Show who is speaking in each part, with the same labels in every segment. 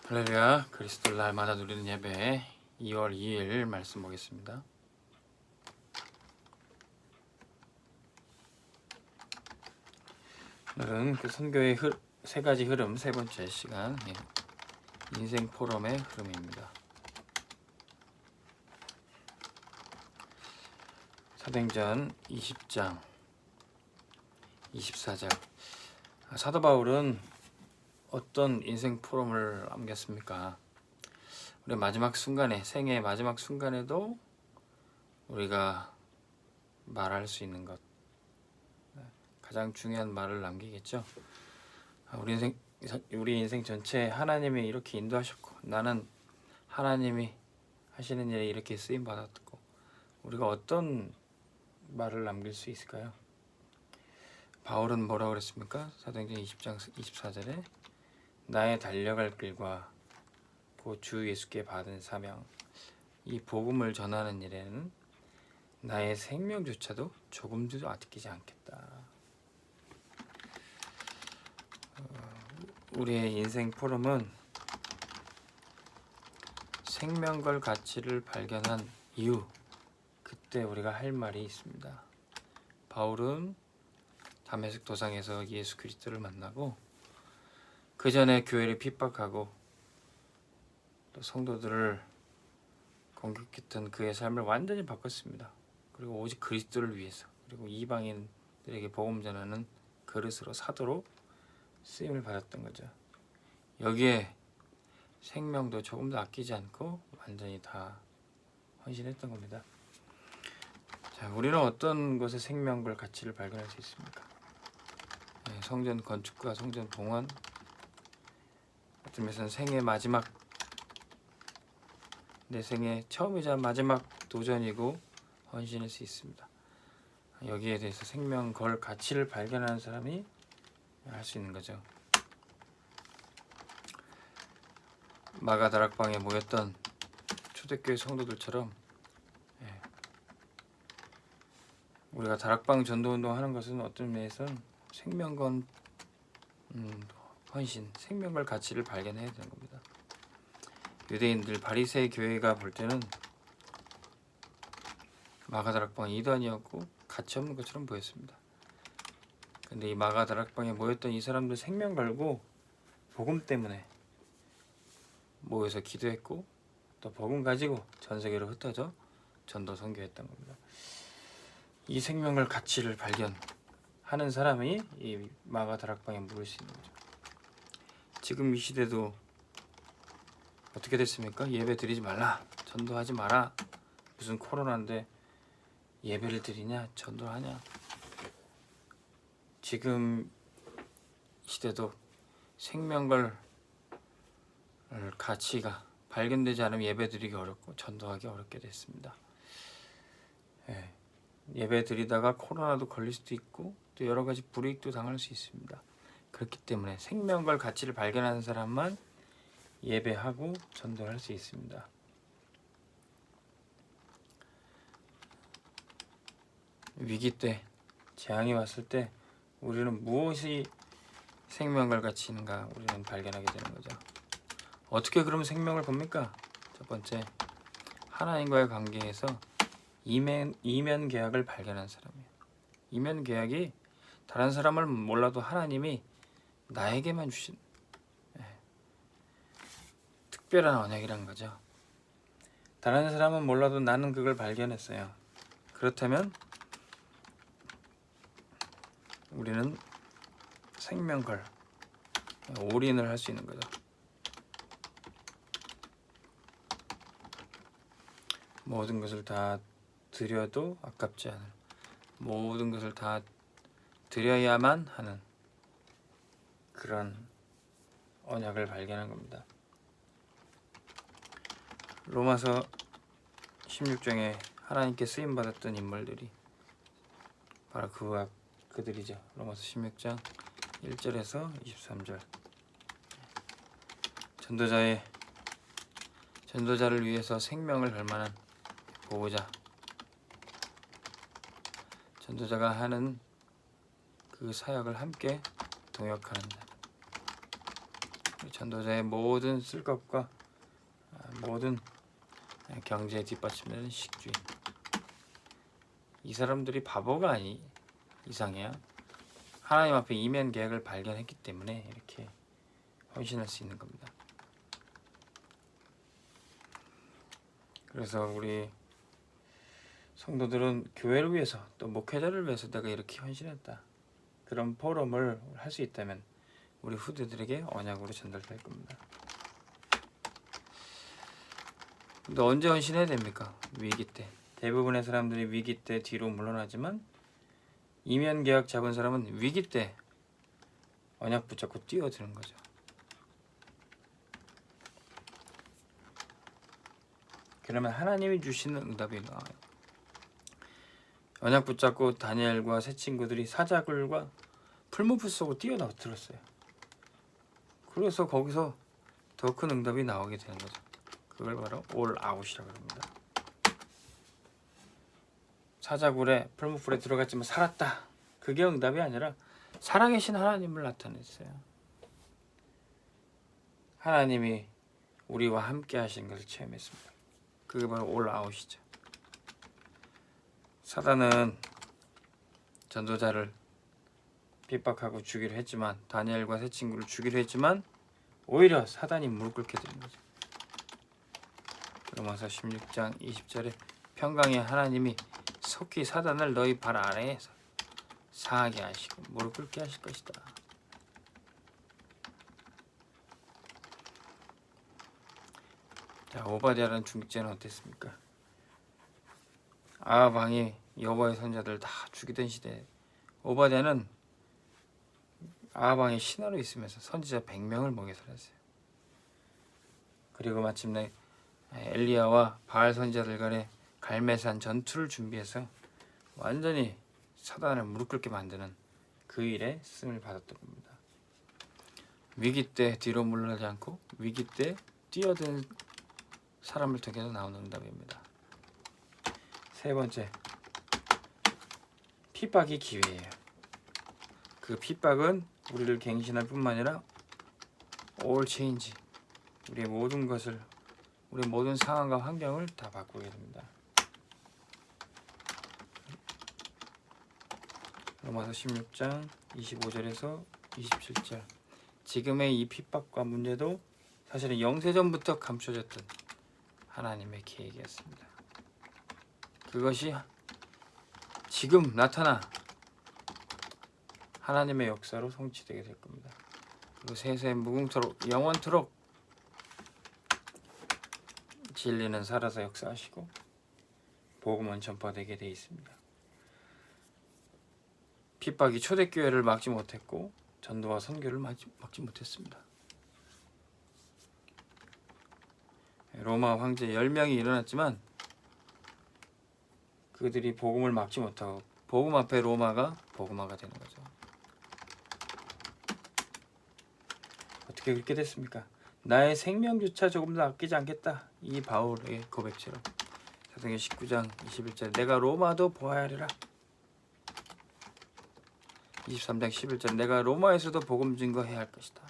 Speaker 1: 할렐루야. 그리스도를 날마다 누리는 예배 2월 2일 말씀 보겠습니다. 오늘은 그 선교의 세 가지 흐름 세 번째 시간, 인생 포럼의 흐름입니다. 사도행전 20장 24절. 사도 바울은 어떤 인생 포럼을 남겼습니까? 우리 마지막 순간에, 생애의 마지막 순간에도 우리가 말할 수 있는 것, 가장 중요한 말을 남기겠죠. 우리 인생 전체에 하나님이 이렇게 인도하셨고, 나는 하나님이 하시는 일에 이렇게 쓰임 받았고, 우리가 어떤 말을 남길 수 있을까요? 바울은 뭐라고 그랬습니까? 사도행전 20장 24절에 나의 달려갈 길과 그 주 예수께 받은 사명, 이 복음을 전하는 일에는 나의 생명조차도 조금도 아끼지 않겠다. 우리의 인생 포럼은 생명걸 가치를 발견한 이후, 그때 우리가 할 말이 있습니다. 바울은 다메섹 도상에서 예수 그리스도를 만나고 그 전에 교회를 핍박하고 또 성도들을 공격했던 그의 삶을 완전히 바꿨습니다. 그리고 오직 그리스도를 위해서, 그리고 이방인들에게 복음 전하는 그릇으로, 사도로 쓰임을 받았던 거죠. 여기에 생명도 조금도 아끼지 않고 완전히 다 헌신했던 겁니다. 자, 우리는 어떤 것에 생명과 가치를 발견할 수 있습니까? 성전 건축과 성전 봉헌, 어떤 면에서는 생애 마지막, 내 생애 처음이자 마지막 도전이고 헌신할 수 있습니다. 여기에 대해서 생명 걸 가치를 발견하는 사람이 할 수 있는 거죠. 마가 다락방에 모였던 초대교회 성도들처럼 우리가 다락방 전도운동 하는 것은 어떤 면에서는 생명건 헌신, 생명걸 가치를 발견해야 되는 겁니다. 유대인들 바리새의 교회가 볼 때는 마가 다락방이 이단이었고 가치 없는 것처럼 보였습니다. 근데 이 마가 다락방에 모였던 이 사람들 생명 걸고 복음 때문에 모여서 기도했고 또 복음 가지고 전 세계로 흩어져 전도 선교했던 겁니다. 이 생명을 가치를 발견하는 사람이 이 마가 다락방에 모일 수 있는 거죠. 지금 이 시대도 어떻게 됐습니까? 예배 드리지 말라, 전도하지 마라. 무슨 코로나인데 예배를 드리냐, 전도하냐. 지금 시대도 생명걸 가치가 발견되지 않으면 예배 드리기 어렵고 전도하기 어렵게 됐습니다. 예배 드리다가 코로나도 걸릴 수도 있고 또 여러 가지 불이익도 당할 수 있습니다. 그렇기 때문에 생명걸 가치를 발견하는 사람만 예배하고 전도할 수 있습니다. 위기 때, 재앙이 왔을 때 우리는 무엇이 생명걸 가치인가 우리는 발견하게 되는 거죠. 어떻게 그러면 생명을 겁니까? 첫 번째, 하나님과의 관계에서 이면 계약을 발견한 사람이에요. 이면 계약이 다른 사람을 몰라도 하나님이 나에게만 주신 특별한 언약이란 거죠. 다른 사람은 몰라도 나는 그걸 발견했어요. 그렇다면 우리는 생명걸, 올인을 할 수 있는 거죠. 모든 것을 다 드려도 아깝지 않은, 모든 것을 다 드려야만 하는 그런 언약을 발견한 겁니다. 로마서 16장에 하나님께 쓰임받았던 인물들이 바로 그들이죠. 로마서 16장 1절에서 23절. 전도자를 위해서 생명을 걸 만한 보호자, 전도자가 하는 그 사역을 함께 동역하는 자. 전도자의 모든 쓸 것과 모든 경제에 뒷받침되는 식주인, 이 사람들이 바보가 아니 이상해요. 하나님 앞에 이면 계약을 발견했기 때문에 이렇게 헌신할 수 있는 겁니다. 그래서 우리 성도들은 교회를 위해서 또 목회자를 위해서 내가 이렇게 헌신했다, 그런 포럼을 할 수 있다면 우리 후대들에게 언약으로 전달될 겁니다. 근데 언제 헌신해야 됩니까? 위기 때. 대부분의 사람들이 위기 때 뒤로 물러나지만 이면 계약 잡은 사람은 위기 때 언약 붙잡고 뛰어드는 거죠. 그러면 하나님이 주시는 응답이 나와요. 언약 붙잡고 다니엘과 세 친구들이 사자굴과 풀무불 속으로 뛰어들었어요. 그래서 거기서 더 큰 응답이 나오게 되는 거죠. 그걸 바로 올 아웃이라고 합니다. 사자굴에 풀무불에 들어갔지만 살았다, 그게 응답이 아니라 살아계신 하나님을 나타냈어요. 하나님이 우리와 함께 하신 것을 체험했습니다. 그게 바로 올 아웃이죠. 사단은 전도자를 핍박하고 죽이려 했지만, 다니엘과 세 친구를 죽이려 했지만 오히려 사단이 무릎 꿇게 되는 거죠. 로마서 16장 20절에 평강의 하나님이 속히 사단을 너희 발 아래에서 상하게 하시고 무릎 꿇게 하실 것이다. 자, 오바댜라는 중직자는 어땠습니까? 아합 왕이 여호와의 선자들 다 죽이던 시대, 오바댜는 아합 왕의 신하로 있으면서 선지자 100명을 먹여 살았어요. 그리고 마침내 엘리야와 바알 선지자들 간의 갈매산 전투를 준비해서 완전히 사단을 무릎 꿇게 만드는 그 일에 쓰임을 받았던 겁니다. 위기 때 뒤로 물러나지 않고 위기 때 뛰어든 사람을 통해서 나오는 응답입니다. 세 번째, 핍박이 기회예요. 그 핍박은 우리를 갱신할 뿐만 아니라 all change, 우리의 모든 것을, 우리의 모든 상황과 환경을 다 바꾸게 됩니다. 로마서 16장 25절에서 27절, 지금의 이 핍박과 문제도 사실은 영세전부터 감춰졌던 하나님의 계획이었습니다. 그것이 지금 나타나 하나님의 역사로 성취되게 될 겁니다. 그리고 세세 무궁토록 영원토록 진리는 살아서 역사하시고 복음은 전파되게 돼 있습니다. 핍박이 초대교회를 막지 못했고 전도와 선교를 막지 못했습니다. 로마 황제 10명이 일어났지만 그들이 복음을 막지 못하고 복음 앞에 로마가 복음화가 되는 거죠. 어떻게 그렇게 됐습니까? 나의 생명조차 조금도 아끼지 않겠다, 이 바울의 고백처럼 사도행전 19장 21절 내가 로마도 보아야 하리라, 23장 11절 내가 로마에서도 복음 증거해야 할 것이다.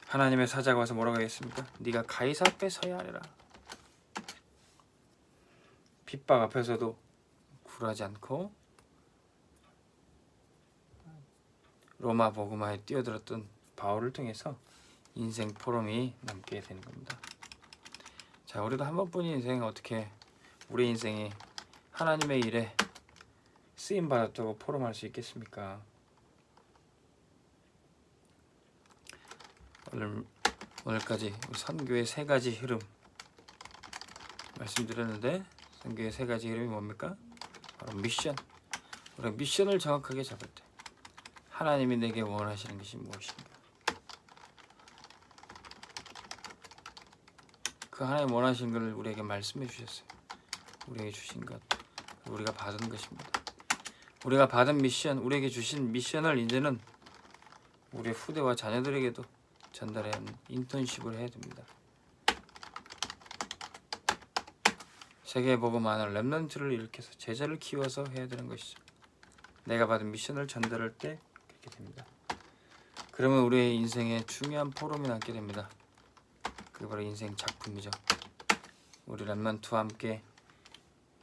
Speaker 1: 하나님의 사자가 와서 뭐라고 하겠습니까? 네가 가이사 앞에 서야 하리라. 핍박 앞에서도 굴하지 않고 로마 복음화에 뛰어들었던 바울을 통해서 인생 포럼이 남게 되는 겁니다. 자, 우리도 한 번뿐인 인생 어떻게 우리 인생이 하나님의 일에 쓰임 받았다고 포럼할 수 있겠습니까? 오늘까지 선교의 세 가지 흐름 말씀드렸는데, 선교의 세 가지 흐름이 뭡니까? 바로 미션. 우리가 미션을 정확하게 잡을 때 하나님이 내게 원하시는 것이 무엇인가, 그 하나님 원하시는 것을 우리에게 말씀해 주셨어요. 우리에게 주신 것, 우리가 받은 것입니다. 우리가 받은 미션, 우리에게 주신 미션을 이제는 우리의 후대와 자녀들에게도 전달하는 인턴십을 해야 됩니다. 세계 복음 안을 렘넌트를 일으켜서 제자를 키워서 해야 되는 것이죠. 내가 받은 미션을 전달할 때 그렇게 됩니다. 그러면 우리의 인생에 중요한 포럼이 남게 됩니다. 그게 바로 인생 작품이죠. 우리 렘넌트와 함께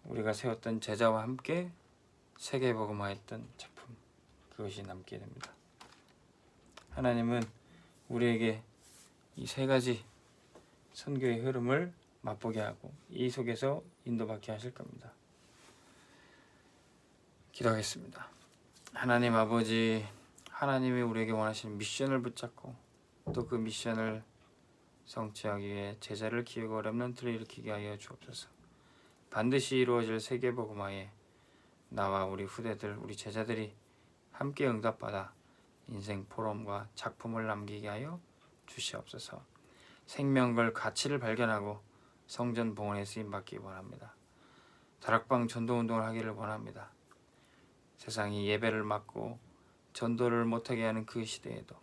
Speaker 1: 우리가 세웠던 제자와 함께 세계복음화했던 작품, 그것이 남게 됩니다. 하나님은 우리에게 이 세 가지 선교의 흐름을 맛보게 하고 이 속에서 인도받게 하실 겁니다. 기도하겠습니다. 하나님 아버지, 하나님이 우리에게 원하시는 미션을 붙잡고 또 그 미션을 성취하기 위해 제자를 키우고 렘넌트를 일으키게 하여 주옵소서. 반드시 이루어질 세계복음화에 나와 우리 후대들, 우리 제자들이 함께 응답받아 인생 포럼과 작품을 남기게 하여 주시옵소서. 생명걸 가치를 발견하고 성전 봉헌에 쓰임받기 원합니다. 다락방 전도운동을 하기를 원합니다. 세상이 예배를 막고 전도를 못하게 하는 그 시대에도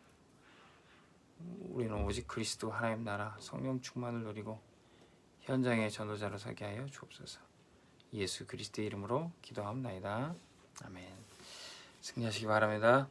Speaker 1: 우리는 오직 그리스도 하나님 나라 성령 충만을 누리고 현장의 전도자로 서게 하여 주옵소서. 예수 그리스도의 이름으로 기도합나이다. 아멘. 승리하시기 바랍니다.